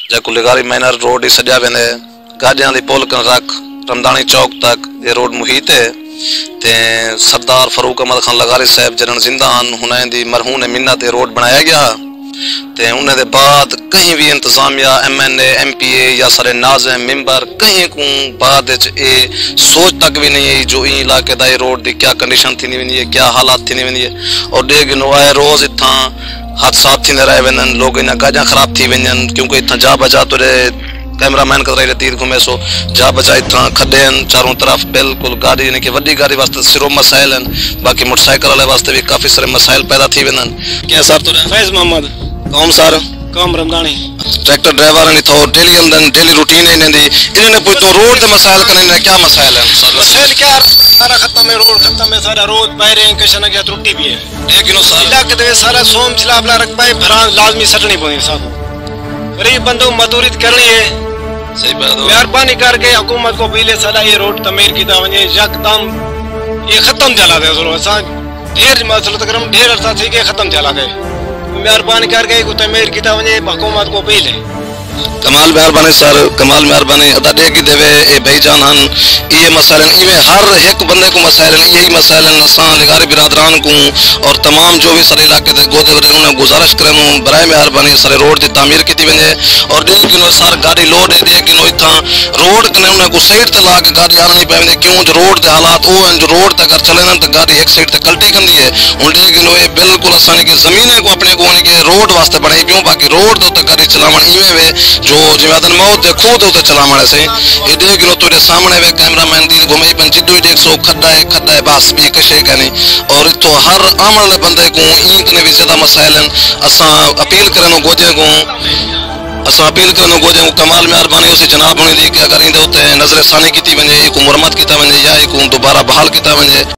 जेको लिगारी manner road ही सॼा वेंदे गाॾियां दी पुल कन रख रमदानी चौक तक ये रोड मुहित है ते सरदार फरूक अहमद खान लगारी साहब जन जिंदा हुन दी मरहूम मिन्नत रोड बनाया गया ते उन्हें दे बाद कहीं भी इंतजामिया MNA MPA या सारे नाज़िम मेंबर कहीं को बाद ए सोच तक भी नहीं है जो ई इलाके दा रोड दी क्या कंडीशन थी नहीं है क्या हालात थी नहीं है और देख नो आए रोज इतना हादसा थी रहे वञनि लोग इन गाॾियां ख़राब थी वञनि क्योंकि इतना जा बजा तो कैमरामैन का तीर घुमे सो जा बचा इतना खड्डे चारों तरफ बिल्कुल गाड़ी यानी कि वड्डी गाड़ी वास्ते सिरो मसाइल बाकी मोटरसाइकिल वाले वास्ते भी काफी सारे मसाइल पैदा थी वञनि क्या सर तो फैज मोहम्मद कौन सर कौम रमदानी ट्रैक्टर ड्राइवर ने तो डेली अंदर डेली रूटीन है इन्होंने कोई तो रोड के मसाइल करने क्या मसाइल है सर मसाइल क्या सारा खत्म है रोड खत्म है सारा रोड पैरे कशन के त्रुटि भी है लेकिन सर इलाके दे सारा सोम छिलाबला रख पाए भरान लाजमी सटनी पवनी सब गरीब बंदो मजदूरी करनी है सही बात है मेहरबानी करके हुकूमत को पहले सारा ये रोड तमीर की वने यकदम ये खत्म चला गए असा ढेर मसलो तकरम ढेर अरसा थी के खत्म चला गए मेहरबानी करके को तमीर की वने हुकूमत को पहले कमाल मेहरबानी सर कमाल मेहरबानी अदा दे की देवे ए भाईजान हन ये मसाइल इवे हर एक बंदे को मसाइल यही मसाइल असा लिगारी बिरादरान को और तमाम जो भी सारे इलाके दे गोदे उन्हें गुजारिश करूँ बराए मेहरबानी सारे रोड की तामीर की वजे और दे किनो सर गाड़ी लोड है दे किनो इतना रोड कने उन्हें को साइड ते ला के गाड़ी आनी पे वजे क्यों जो रोड के हालात वो हैं जो रोड तक चले तो गाड़ी एक साइड ते कल्टी करती है हूँ दे किनो ये बिल्कुल असानी की जमीन को अपने को रोड वास्ते बनाई पियों बाकी रोड तो गाड़ी चलावन इवें वे जो जिम्मेदार मौत दे खुद उते चलावण से ये देख लो तुरे सामने वे कैमरामैन दी घुमाई पन जिद्दू ही देख सो खड्डा है बस भी कशे कने और तो हर आमण वाले बंदे को ईंक ने भी ज्यादा मसाइल असा अपील करनो गोजे को कमाल मेहरबानी उसे जनाब होने दी कि अगर इंदे उते नजर सानी की वजे को मुरम्मत की वजे या को दोबारा बहाल की वजे।